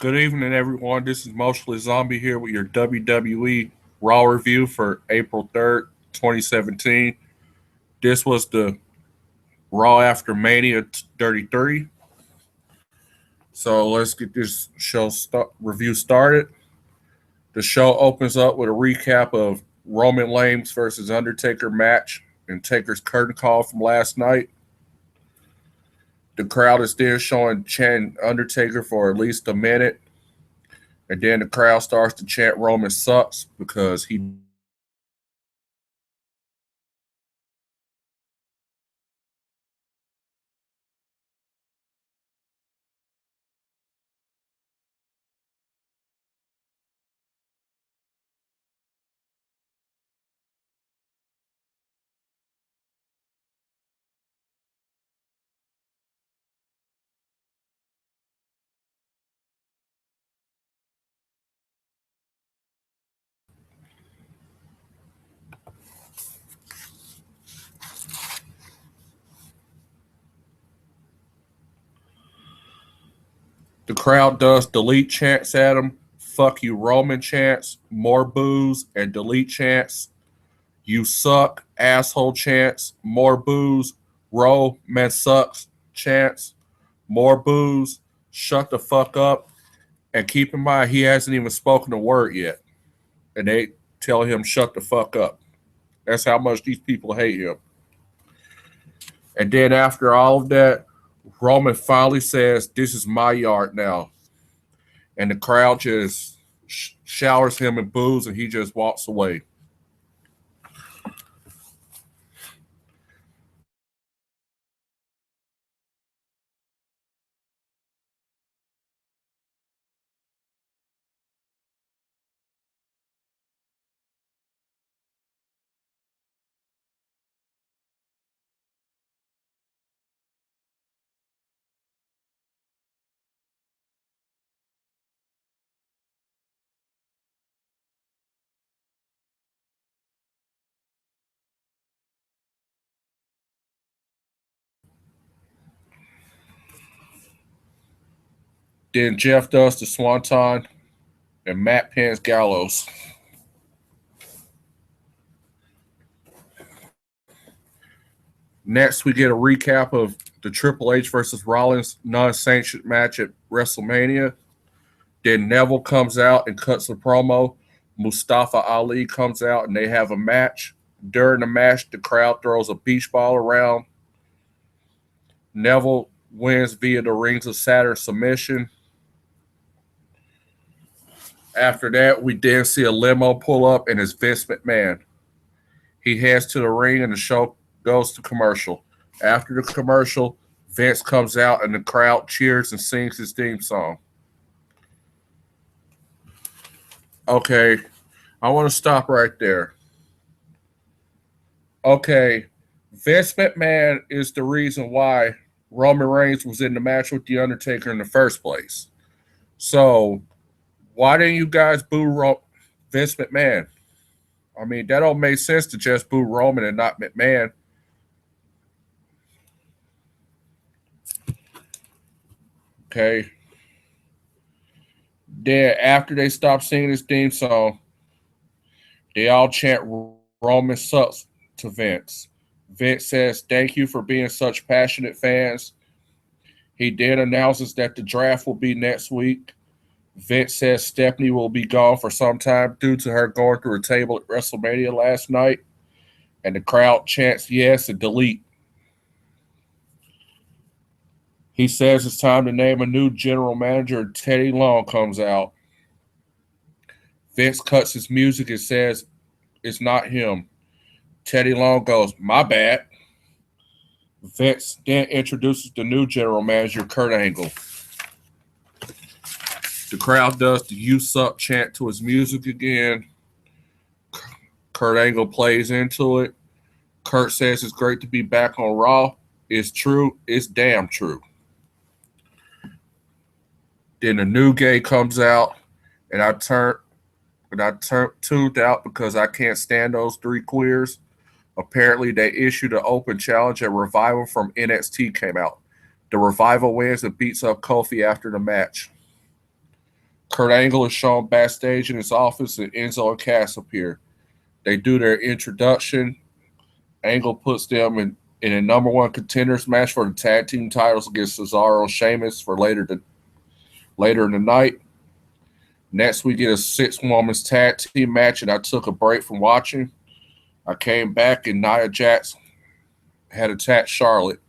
Good evening, everyone. This is Mostly Zombie here with your WWE Raw review for April 3rd, 2017. This was the Raw after Mania 33. So let's get this review started. The show opens up with a recap of Roman Reigns versus Undertaker match and Taker's curtain call from last night. The crowd is then showing chanting Undertaker for at least a minute. And then the crowd starts to chant Roman sucks because he the crowd does delete chants at him, fuck you Roman chants, more boos and delete chants, you suck asshole chants, more boos, Roman sucks chants, more boos, shut the fuck up, and keep in mind he hasn't even spoken a word yet, and they tell him shut the fuck up. That's how much these people hate him. And then after all of that, Roman finally says, "This is my yard now," and the crowd just showers him in boos, and he just walks away. Then Jeff does the Swanton, and Matt pins Gallows. Next, we get a recap of the Triple H versus Rollins non-sanctioned match at WrestleMania. Then Neville comes out and cuts a promo. Mustafa Ali comes out and they have a match. During the match, the crowd throws a beach ball around. Neville wins via the Rings of Saturn submission. After that, we then see a limo pull up and it's Vince McMahon. He heads to the ring and the show goes to commercial. After the commercial, Vince comes out and the crowd cheers and sings his theme song. Okay, I want to stop right there. Okay, Vince McMahon is the reason why Roman Reigns was in the match with The Undertaker in the first place. So, why didn't you guys boo Vince McMahon? I mean, that don't make sense to just boo Roman and not McMahon. Okay. Then after they stop singing his theme song, they all chant Roman sucks to Vince. Vince says, "Thank you for being such passionate fans." He then announces that the draft will be next week. Vince says Stephanie will be gone for some time due to her going through a table at WrestleMania last night. And the crowd chants yes and delete. He says it's time to name a new general manager. Teddy Long comes out. Vince cuts his music and says it's not him. Teddy Long goes, "My bad." Vince then introduces the new general manager, Kurt Angle. The crowd does the "You Suck" chant to his music again. Kurt Angle plays into it. Kurt says it's great to be back on Raw. It's true. It's damn true. Then the new gay comes out, and I tuned out because I can't stand those three queers. Apparently, they issued an open challenge. A Revival from NXT came out. The Revival wins and beats up Kofi after the match. Kurt Angle is shown backstage in his office, and Enzo and Cass appear. They do their introduction. Angle puts them in a number one contenders match for the tag team titles against Cesaro and Sheamus for later in the night. Next, we get a 6-woman tag team match, and I took a break from watching. I came back, and Nia Jax had attacked Charlotte.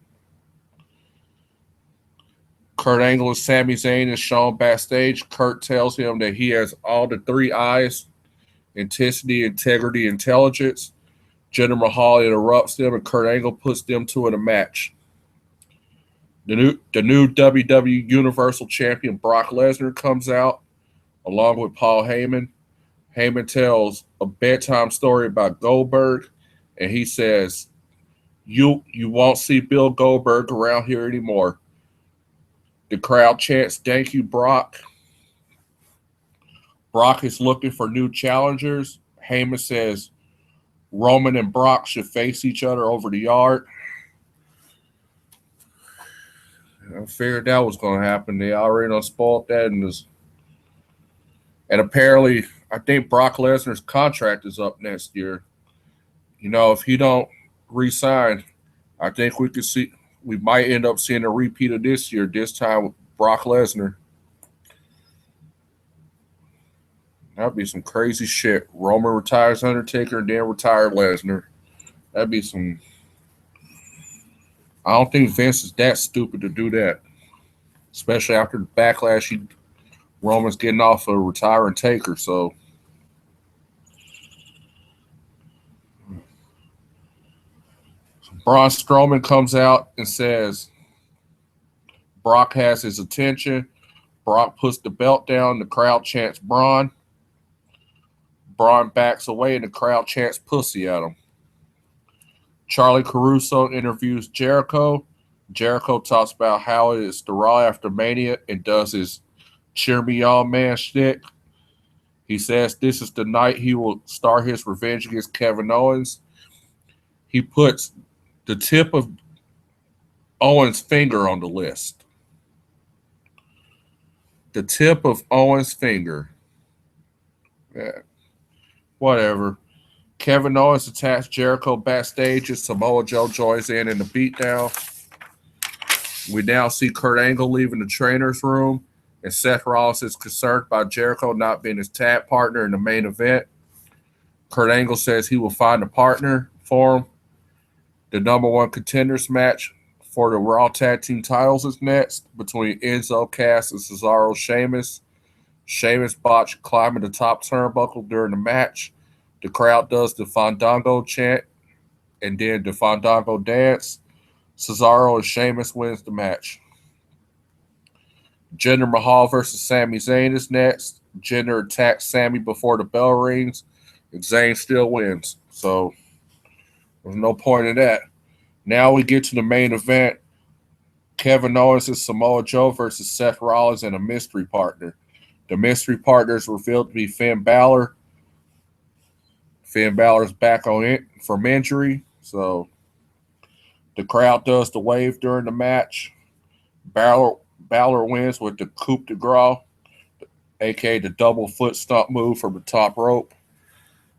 Kurt Angle and Sami Zayn is shown backstage. Kurt tells him that he has all the 3 I's: intensity, integrity, intelligence. Jinder Mahal interrupts them, and Kurt Angle puts them two in a match. The new WWE Universal Champion Brock Lesnar comes out, along with Paul Heyman. Heyman tells a bedtime story about Goldberg, and he says, You won't see Bill Goldberg around here anymore. The crowd chants, "Thank you, Brock." Brock is looking for new challengers. Heyman says Roman and Brock should face each other over the yard. I figured that was going to happen. They already done spoiled that. And apparently, I think Brock Lesnar's contract is up next year. If he don't re-sign, I think we might end up seeing a repeat of this year, this time with Brock Lesnar. That'd be some crazy shit. Roman retires Undertaker and then retire Lesnar. That'd be some... I don't think Vince is that stupid to do that. Especially after the backlash Roman's getting off of retiring Taker, so... Braun Strowman comes out and says Brock has his attention. Brock puts the belt down. The crowd chants Braun. Braun backs away, and the crowd chants pussy at him. Charlie Caruso interviews Jericho. Jericho talks about how it is the Raw after Mania and does his cheer me on man shtick. He says this is the night he will start his revenge against Kevin Owens. He puts the tip of Owens' finger on the list. The tip of Owens' finger. Yeah. Whatever. Kevin Owens attacks Jericho backstage as Samoa Joe joins in the beatdown. We now see Kurt Angle leaving the trainer's room, and Seth Rollins is concerned by Jericho not being his tag partner in the main event. Kurt Angle says he will find a partner for him. The number one contenders match for the Raw Tag Team titles is next between Enzo, Cass, and Cesaro Sheamus. Sheamus botched climbing the top turnbuckle during the match. The crowd does the Fandango chant and then the Fandango dance. Cesaro and Sheamus wins the match. Jinder Mahal versus Sami Zayn is next. Jinder attacks Sami before the bell rings, and Zayn still wins. So there's no point in that. Now we get to the main event. Kevin Owens and Samoa Joe versus Seth Rollins and a mystery partner. The mystery partner is revealed to be Finn Balor. Finn Balor's back on it from injury. So the crowd does the wave during the match. Balor wins with the coup de grace, a.k.a. the double foot stomp move from the top rope.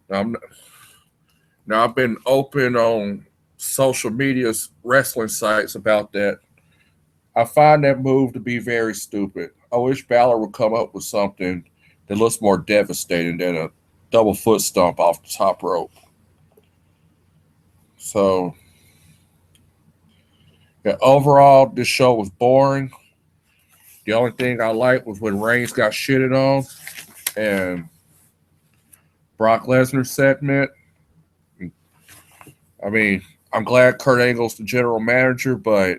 Now I've been open on social media's wrestling sites about that. I find that move to be very stupid. I wish Balor would come up with something that looks more devastating than a double foot stomp off the top rope. So, yeah, overall, this show was boring. The only thing I liked was when Reigns got shitted on and Brock Lesnar's segment. I mean, I'm glad Kurt Angle's the general manager, but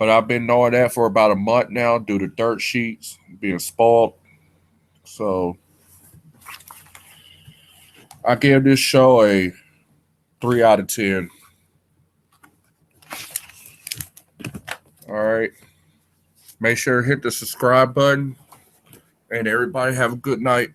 I've been knowing that for about a month now due to dirt sheets being spoiled. So I give this show a 3 out of 10. All right. Make sure to hit the subscribe button. And everybody have a good night.